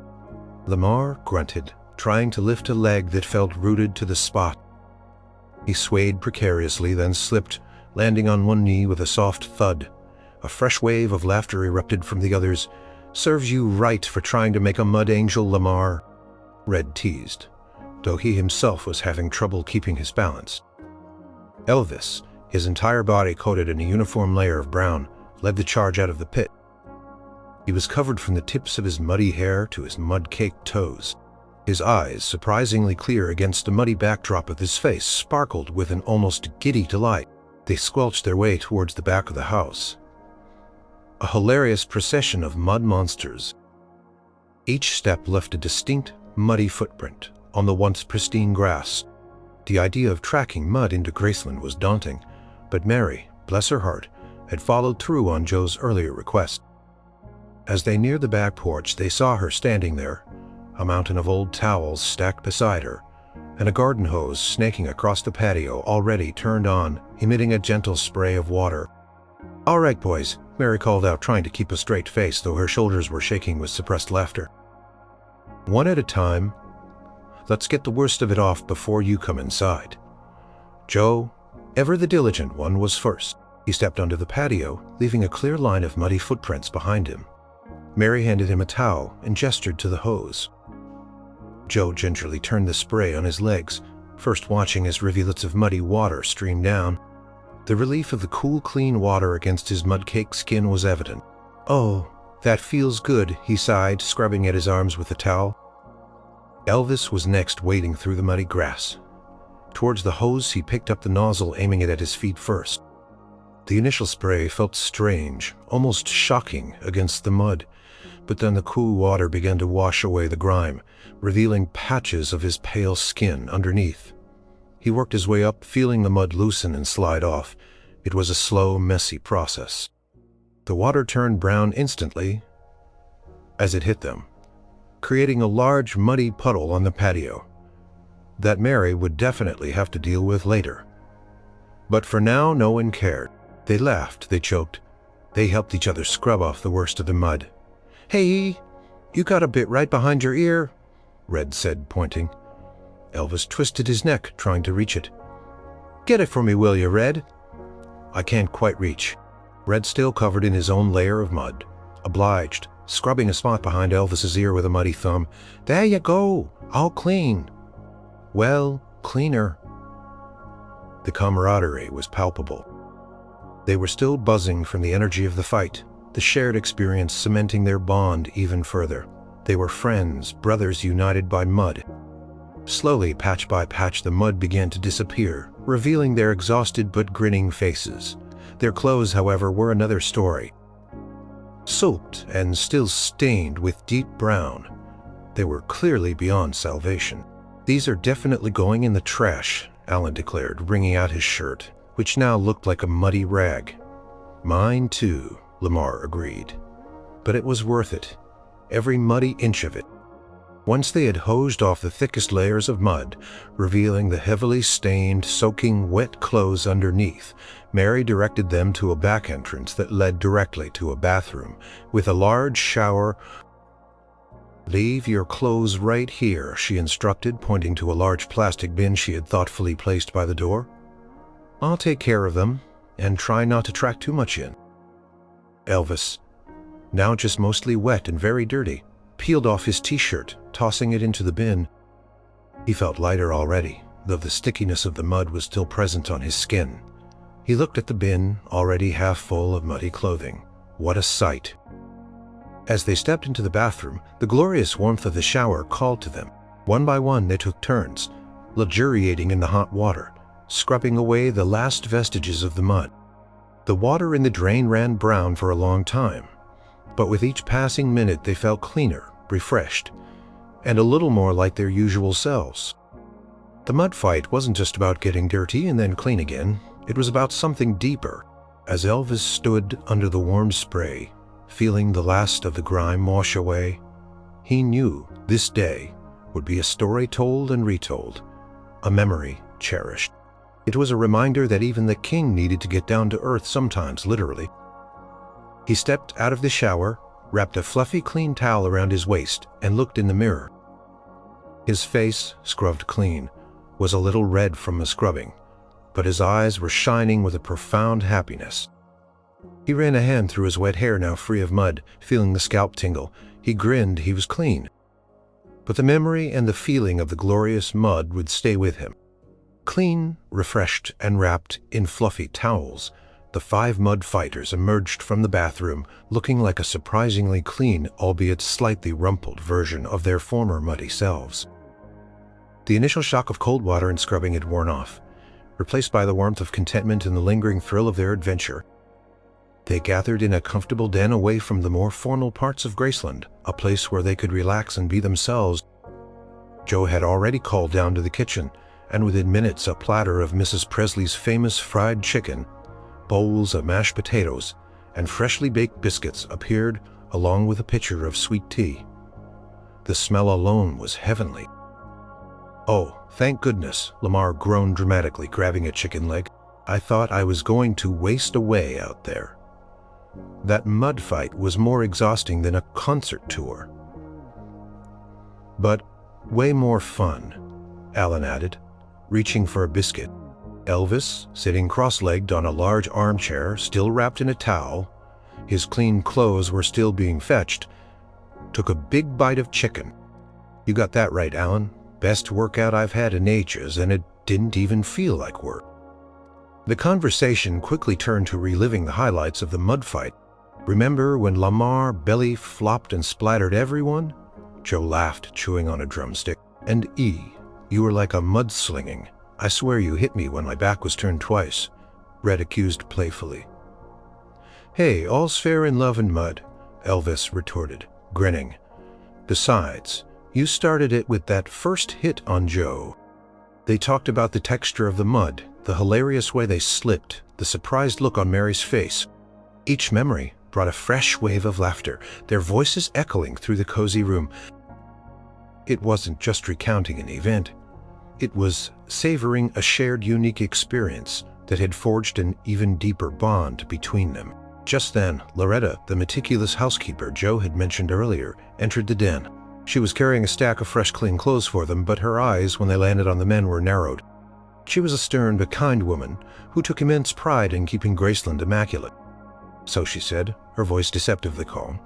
Lamar grunted, trying to lift a leg that felt rooted to the spot. He swayed precariously, then slipped, landing on one knee with a soft thud. A fresh wave of laughter erupted from the others. "Serves you right for trying to make a mud angel, Lamar," Red teased, though he himself was having trouble keeping his balance. Elvis, his entire body coated in a uniform layer of brown, led the charge out of the pit. He was covered from the tips of his muddy hair to his mud-caked toes. His eyes, surprisingly clear against the muddy backdrop of his face, sparkled with an almost giddy delight. They squelched their way towards the back of the house. A hilarious procession of mud monsters. Each step left a distinct, muddy footprint on the once pristine grass. The idea of tracking mud into Graceland was daunting, but Mary, bless her heart, had followed through on Joe's earlier request. As they neared the back porch, they saw her standing there, a mountain of old towels stacked beside her, and a garden hose snaking across the patio, already turned on, emitting a gentle spray of water. "All right, boys," Mary called out, trying to keep a straight face, though her shoulders were shaking with suppressed laughter. "One at a time. Let's get the worst of it off before you come inside." Joe, ever the diligent one, was first. He stepped onto the patio, leaving a clear line of muddy footprints behind him. Mary handed him a towel and gestured to the hose. Joe gingerly turned the spray on his legs, first watching as rivulets of muddy water streamed down. The relief of the cool, clean water against his mud-caked skin was evident. "Oh, that feels good," he sighed, scrubbing at his arms with the towel. Elvis was next, wading through the muddy grass. Towards the hose, he picked up the nozzle, aiming it at his feet first. The initial spray felt strange, almost shocking against the mud, but then the cool water began to wash away the grime, revealing patches of his pale skin underneath. He worked his way up, feeling the mud loosen and slide off. It was a slow, messy process. The water turned brown instantly as it hit them, creating a large, muddy puddle on the patio that Mary would definitely have to deal with later. But for now, no one cared. They laughed, they choked. They helped each other scrub off the worst of the mud. "Hey, you got a bit right behind your ear," Red said, pointing. Elvis twisted his neck, trying to reach it. "Get it for me, will you, Red?" "I can't quite reach." Red, still covered in his own layer of mud, obliged, scrubbing a spot behind Elvis's ear with a muddy thumb. "There you go, all clean." "Well, cleaner." The camaraderie was palpable. They were still buzzing from the energy of the fight, the shared experience cementing their bond even further. They were friends, brothers united by mud. Slowly, patch by patch, the mud began to disappear, revealing their exhausted but grinning faces. Their clothes, however, were another story. Soaked and still stained with deep brown, they were clearly beyond salvation. "These are definitely going in the trash," Alan declared, wringing out his shirt, which now looked like a muddy rag. "Mine too," Lamar agreed. "But it was worth it, every muddy inch of it." Once they had hosed off the thickest layers of mud, revealing the heavily stained, soaking wet clothes underneath, Mary directed them to a back entrance that led directly to a bathroom, with a large shower "Leave your clothes right here," she instructed, pointing to a large plastic bin she had thoughtfully placed by the door. "I'll take care of them, and try not to track too much in." Elvis, now just mostly wet and very dirty, peeled off his t-shirt, tossing it into the bin. He felt lighter already, though the stickiness of the mud was still present on his skin. He looked at the bin, already half full of muddy clothing. What a sight! As they stepped into the bathroom, the glorious warmth of the shower called to them. One by one they took turns, luxuriating in the hot water, scrubbing away the last vestiges of the mud. The water in the drain ran brown for a long time, but with each passing minute they felt cleaner, refreshed, and a little more like their usual selves. The mud fight wasn't just about getting dirty and then clean again. It was about something deeper. As Elvis stood under the warm spray, feeling the last of the grime wash away, he knew this day would be a story told and retold, a memory cherished. It was a reminder that even the king needed to get down to earth sometimes, literally. He stepped out of the shower, wrapped a fluffy clean towel around his waist, and looked in the mirror. His face, scrubbed clean, was a little red from the scrubbing, but his eyes were shining with a profound happiness. He ran a hand through his wet hair, now free of mud, feeling the scalp tingle. He grinned. He was clean. But the memory and the feeling of the glorious mud would stay with him. Clean, refreshed, and wrapped in fluffy towels, the 5 mud fighters emerged from the bathroom looking like a surprisingly clean, albeit slightly rumpled version of their former muddy selves. The initial shock of cold water and scrubbing had worn off, replaced by the warmth of contentment and the lingering thrill of their adventure. They gathered in a comfortable den away from the more formal parts of Graceland, a place where they could relax and be themselves. Joe had already called down to the kitchen, and within minutes a platter of Mrs. Presley's famous fried chicken, bowls of mashed potatoes, and freshly baked biscuits appeared, along with a pitcher of sweet tea. The smell alone was heavenly. "Oh, thank goodness," Lamar groaned dramatically, grabbing a chicken leg. "I thought I was going to waste away out there." That mud fight was more exhausting than a concert tour. "But way more fun," Alan added, reaching for a biscuit. Elvis, sitting cross-legged on a large armchair, still wrapped in a towel, his clean clothes were still being fetched, took a big bite of chicken. "You got that right, Alan. Best workout I've had in ages, and it didn't even feel like work." The conversation quickly turned to reliving the highlights of the mud fight. "Remember when Lamar belly flopped and splattered everyone?" Joe laughed, chewing on a drumstick. "And you were like a mudslinging. I swear you hit me when my back was turned twice," Red accused playfully. "Hey, all's fair in love and mud," Elvis retorted, grinning. "Besides, you started it with that first hit on Joe." They talked about the texture of the mud, the hilarious way they slipped, the surprised look on Mary's face. Each memory brought a fresh wave of laughter, their voices echoing through the cozy room. It wasn't just recounting an event. It was savoring a shared unique experience that had forged an even deeper bond between them. Just then, Loretta, the meticulous housekeeper Joe had mentioned earlier, entered the den. She was carrying a stack of fresh clean clothes for them, but her eyes, when they landed on the men, were narrowed. She was a stern but kind woman who took immense pride in keeping Graceland immaculate. "So," she said, her voice deceptively calm,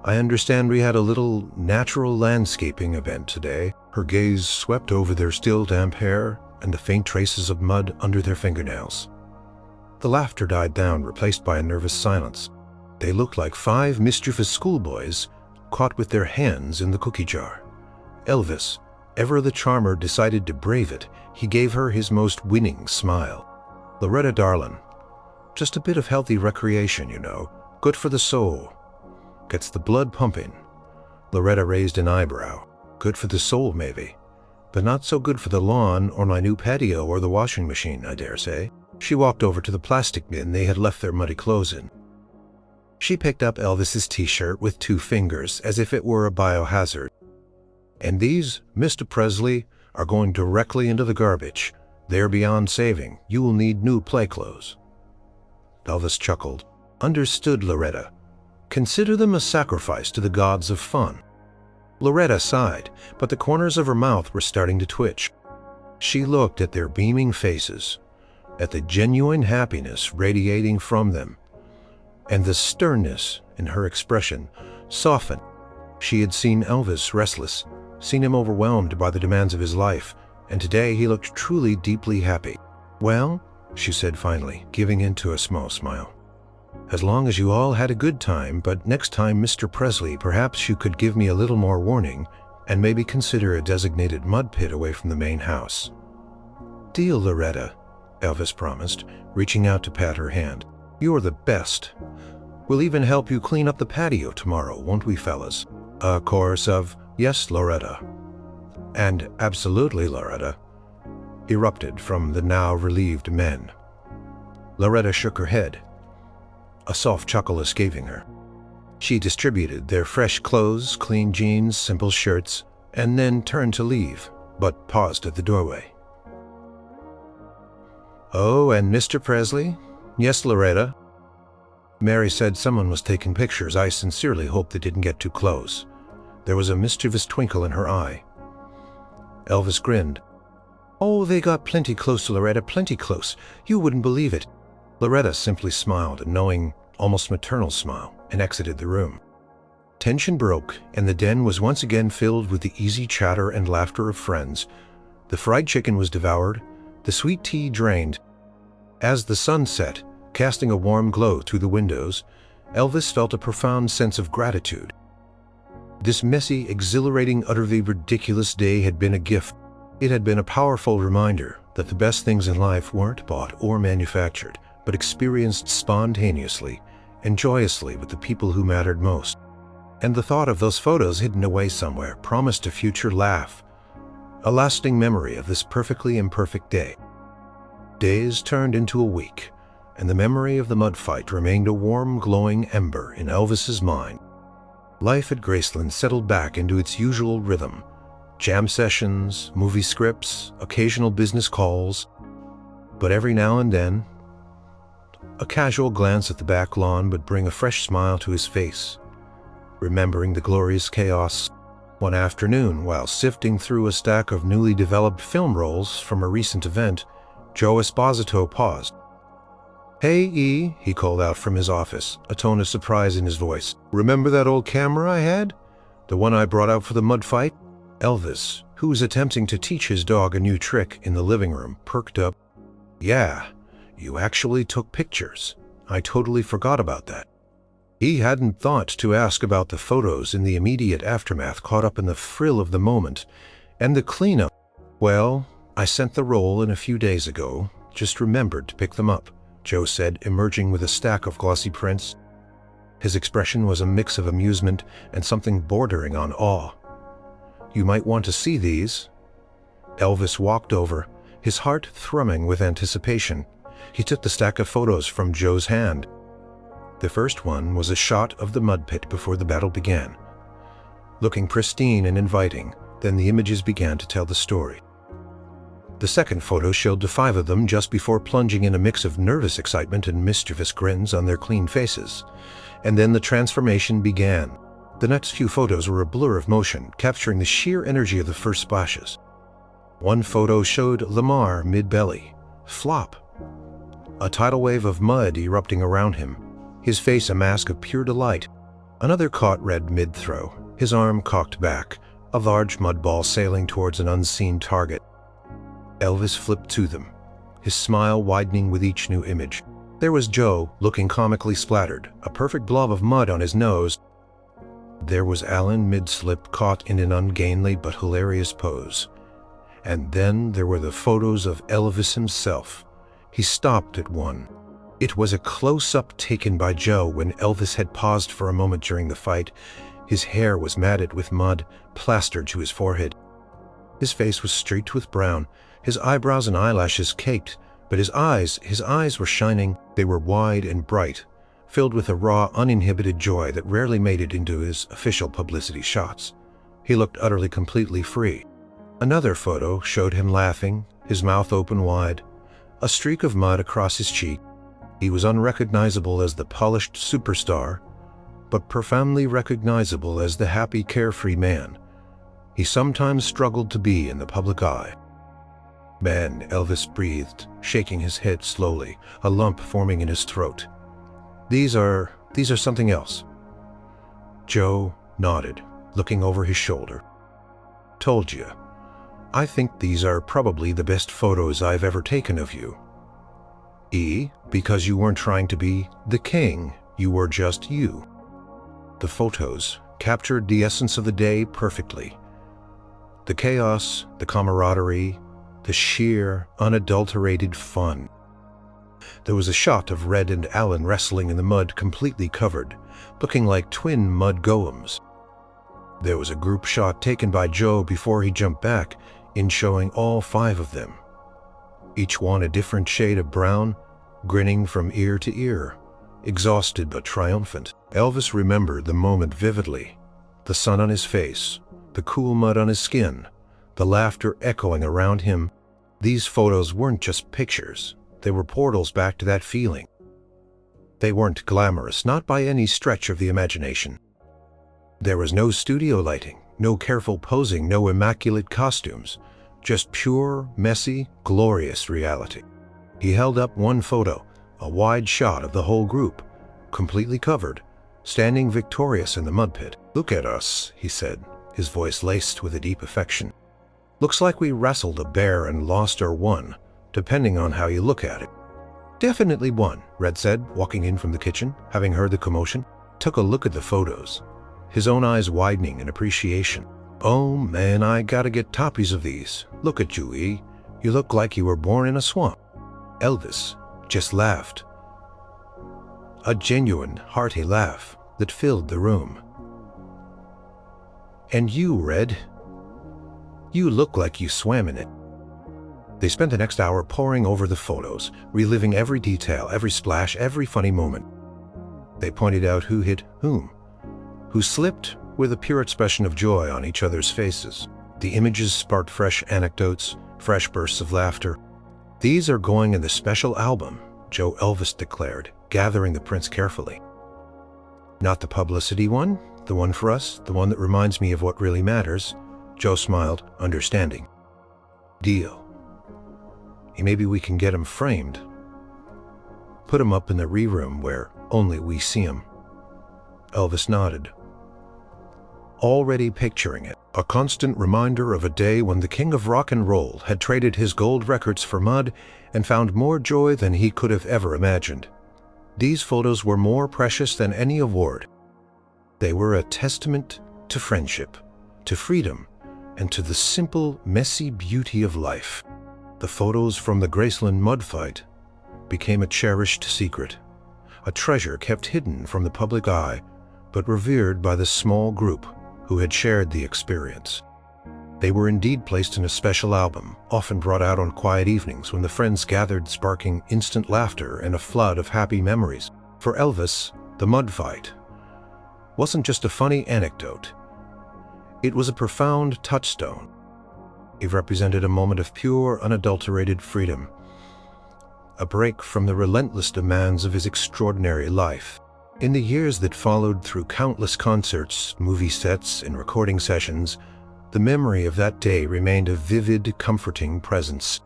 "I understand we had a little natural landscaping event today." Her gaze swept over their still damp hair and the faint traces of mud under their fingernails. The laughter died down, replaced by a nervous silence. They looked like 5 mischievous schoolboys caught with their hands in the cookie jar. Elvis, ever the charmer, decided to brave it. He gave her his most winning smile. "Loretta, darling, just a bit of healthy recreation, you know. Good for the soul. Gets the blood pumping." Loretta raised an eyebrow. "Good for the soul, maybe, but not so good for the lawn or my new patio or the washing machine, I dare say." She walked over to the plastic bin they had left their muddy clothes in. She picked up Elvis's t-shirt with 2 fingers, as if it were a biohazard. "And these, Mr. Presley, are going directly into the garbage. They're beyond saving. You will need new play clothes." Elvis chuckled. "Understood, Loretta. Consider them a sacrifice to the gods of fun." Loretta sighed, but the corners of her mouth were starting to twitch. She looked at their beaming faces, at the genuine happiness radiating from them, and the sternness in her expression softened. She had seen Elvis restless, seen him overwhelmed by the demands of his life, and today he looked truly deeply happy. "Well," she said finally, giving in to a small smile, "as long as you all had a good time, but next time, Mr. Presley, perhaps you could give me a little more warning and maybe consider a designated mud pit away from the main house." "Deal, Loretta," Elvis promised, reaching out to pat her hand. "You're the best. We'll even help you clean up the patio tomorrow, won't we, fellas?" A chorus of "Yes, Loretta," and "Absolutely, Loretta," erupted from the now relieved men. Loretta shook her head, a soft chuckle escaping her. She distributed their fresh clothes, clean jeans, simple shirts, and then turned to leave, but paused at the doorway. "Oh, and Mr. Presley?" "Yes, Loretta." "Mary said someone was taking pictures. I sincerely hope they didn't get too close." There was a mischievous twinkle in her eye. Elvis grinned. "Oh, they got plenty close to Loretta, plenty close. You wouldn't believe it." Loretta simply smiled, a knowing, almost maternal smile, and exited the room. Tension broke, and the den was once again filled with the easy chatter and laughter of friends. The fried chicken was devoured, the sweet tea drained. As the sun set, casting a warm glow through the windows, Elvis felt a profound sense of gratitude. This messy, exhilarating, utterly ridiculous day had been a gift. It had been a powerful reminder that the best things in life weren't bought or manufactured, but experienced spontaneously and joyously with the people who mattered most. And the thought of those photos hidden away somewhere promised a future laugh, a lasting memory of this perfectly imperfect day. Days turned into a week, and the memory of the mud fight remained a warm, glowing ember in Elvis's mind. Life at Graceland settled back into its usual rhythm. Jam sessions, movie scripts, occasional business calls. But every now and then, a casual glance at the back lawn would bring a fresh smile to his face. Remembering the glorious chaos, one afternoon, while sifting through a stack of newly developed film rolls from a recent event, Joe Esposito paused. "Hey, E," he called out from his office, a tone of surprise in his voice. "Remember that old camera I had? The one I brought out for the mud fight?" Elvis, who was attempting to teach his dog a new trick in the living room, perked up. "Yeah, you actually took pictures. I totally forgot about that." He hadn't thought to ask about the photos in the immediate aftermath, caught up in the thrill of the moment. And the cleanup. "Well, I sent the roll in a few days ago. Just remembered to pick them up," Joe said, emerging with a stack of glossy prints. His expression was a mix of amusement and something bordering on awe. "You might want to see these." Elvis walked over, his heart thrumming with anticipation. He took the stack of photos from Joe's hand. The first one was a shot of the mud pit before the battle began, looking pristine and inviting. Then the images began to tell the story. The second photo showed the five of them just before plunging in a mix of nervous excitement and mischievous grins on their clean faces. And then the transformation began. The next few photos were a blur of motion, capturing the sheer energy of the first splashes. One photo showed Lamar mid-belly, flop, a tidal wave of mud erupting around him, his face a mask of pure delight. Another caught Red mid-throw, his arm cocked back, a large mud ball sailing towards an unseen target. Elvis flipped to them, his smile widening with each new image. There was Joe, looking comically splattered, a perfect blob of mud on his nose. There was Alan mid-slip, caught in an ungainly but hilarious pose. And then there were the photos of Elvis himself. He stopped at one. It was a close-up taken by Joe when Elvis had paused for a moment during the fight. His hair was matted with mud, plastered to his forehead. His face was streaked with brown, his eyebrows and eyelashes caked, but his eyes were shining. They were wide and bright, filled with a raw, uninhibited joy that rarely made it into his official publicity shots. He looked utterly, completely free. Another photo showed him laughing, his mouth open wide, a streak of mud across his cheek. He was unrecognizable as the polished superstar, but profoundly recognizable as the happy, carefree man, he sometimes struggled to be in the public eye. "Man," Elvis breathed, shaking his head slowly, a lump forming in his throat. These are something else." Joe nodded, looking over his shoulder. "Told you. I think these are probably the best photos I've ever taken of you. Because you weren't trying to be the king, you were just you." The photos captured the essence of the day perfectly. The chaos, the camaraderie, the sheer, unadulterated fun. There was a shot of Red and Alan wrestling in the mud, completely covered, looking like twin mud golems. There was a group shot taken by Joe before he jumped back, in showing all 5 of them. Each one a different shade of brown, grinning from ear to ear, exhausted but triumphant. Elvis remembered the moment vividly. The sun on his face, the cool mud on his skin, the laughter echoing around him. These photos weren't just pictures. They were portals back to that feeling. They weren't glamorous, not by any stretch of the imagination. There was no studio lighting, no careful posing, no immaculate costumes, just pure, messy, glorious reality. He held up one photo, a wide shot of the whole group, completely covered, standing victorious in the mud pit. "Look at us," he said, his voice laced with a deep affection. "Looks like we wrestled a bear and lost or won, depending on how you look at it." "Definitely won," Red said, walking in from the kitchen, having heard the commotion. Took a look at the photos, his own eyes widening in appreciation. "Oh man, I gotta get copies of these. Look at you, E. You look like you were born in a swamp." Elvis just laughed. A genuine, hearty laugh that filled the room. "And you, Red, you look like you swam in it." They spent the next hour poring over the photos, reliving every detail, every splash, every funny moment. They pointed out who hit whom, who slipped, with a pure expression of joy on each other's faces. The images sparked fresh anecdotes, fresh bursts of laughter. "These are going in the special album," Joe Elvis declared, gathering the prints carefully. "Not the publicity one, the one for us, the one that reminds me of what really matters." Joe smiled, understanding. "Deal. Maybe we can get him framed. Put him up in the re-room where only we see him." Elvis nodded, already picturing it. A constant reminder of a day when the king of rock and roll had traded his gold records for mud and found more joy than he could have ever imagined. These photos were more precious than any award. They were a testament to friendship, to freedom, and to the simple, messy beauty of life. The photos from the Graceland mud fight became a cherished secret, a treasure kept hidden from the public eye, but revered by the small group who had shared the experience. They were indeed placed in a special album, often brought out on quiet evenings when the friends gathered, sparking instant laughter and a flood of happy memories. For Elvis, the mud fight wasn't just a funny anecdote. It was a profound touchstone. It represented a moment of pure, unadulterated freedom, a break from the relentless demands of his extraordinary life. In the years that followed, through countless concerts, movie sets, and recording sessions, the memory of that day remained a vivid, comforting presence.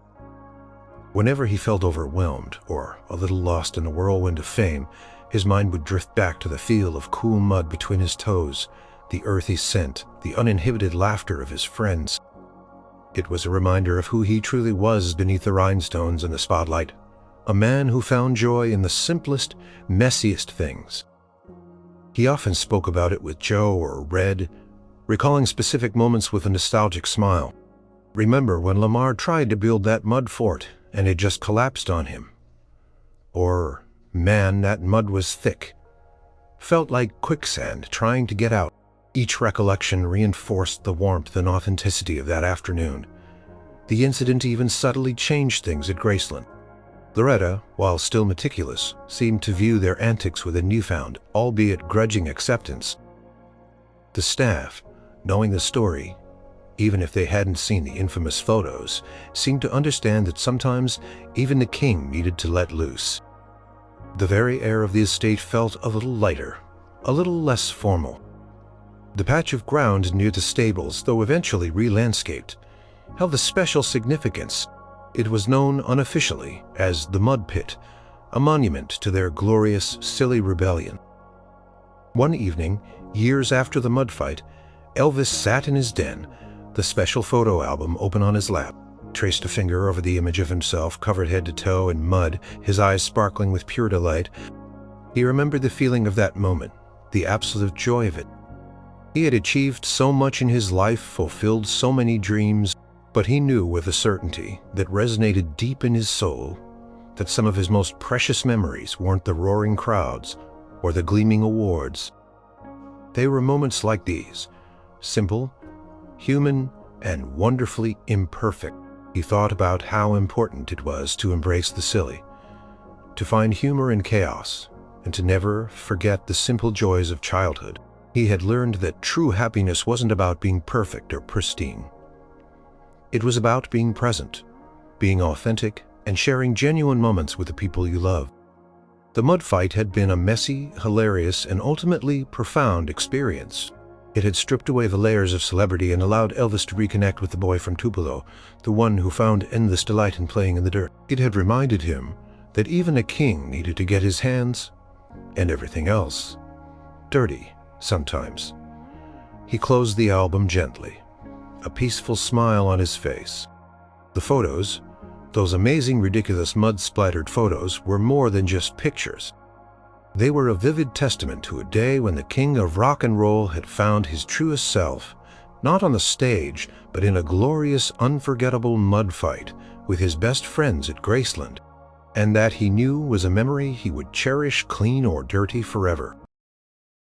Whenever he felt overwhelmed or a little lost in the whirlwind of fame, his mind would drift back to the feel of cool mud between his toes, the earthy scent, the uninhibited laughter of his friends. It was a reminder of who he truly was beneath the rhinestones and the spotlight. A man who found joy in the simplest, messiest things. He often spoke about it with Joe or Red, recalling specific moments with a nostalgic smile. "Remember when Lamar tried to build that mud fort and it just collapsed on him?" Or, "Man, that mud was thick. Felt like quicksand trying to get out." Each recollection reinforced the warmth and authenticity of that afternoon. The incident even subtly changed things at Graceland. Loretta, while still meticulous, seemed to view their antics with a newfound, albeit grudging acceptance. The staff, knowing the story, even if they hadn't seen the infamous photos, seemed to understand that sometimes even the king needed to let loose. The very air of the estate felt a little lighter, a little less formal. The patch of ground near the stables, though eventually re-landscaped, held a special significance. It was known unofficially as the Mud Pit, a monument to their glorious, silly rebellion. One evening, years after the mud fight, Elvis sat in his den, the special photo album open on his lap, traced a finger over the image of himself covered head to toe in mud, his eyes sparkling with pure delight. He remembered the feeling of that moment, the absolute joy of it. He had achieved so much in his life, fulfilled so many dreams, but he knew with a certainty that resonated deep in his soul that some of his most precious memories weren't the roaring crowds or the gleaming awards. They were moments like these, simple, human, and wonderfully imperfect. He thought about how important it was to embrace the silly, to find humor in chaos, and to never forget the simple joys of childhood. He had learned that true happiness wasn't about being perfect or pristine. It was about being present, being authentic, and sharing genuine moments with the people you love. The mud fight had been a messy, hilarious, and ultimately profound experience. It had stripped away the layers of celebrity and allowed Elvis to reconnect with the boy from Tupelo, the one who found endless delight in playing in the dirt. It had reminded him that even a king needed to get his hands, and everything else, dirty sometimes. He closed the album gently, a peaceful smile on his face. The photos, those amazing, ridiculous, mud-splattered photos, were more than just pictures. They were a vivid testament to a day when the king of rock and roll had found his truest self, not on the stage, but in a glorious, unforgettable mud fight with his best friends at Graceland, and that he knew was a memory he would cherish, clean or dirty, forever.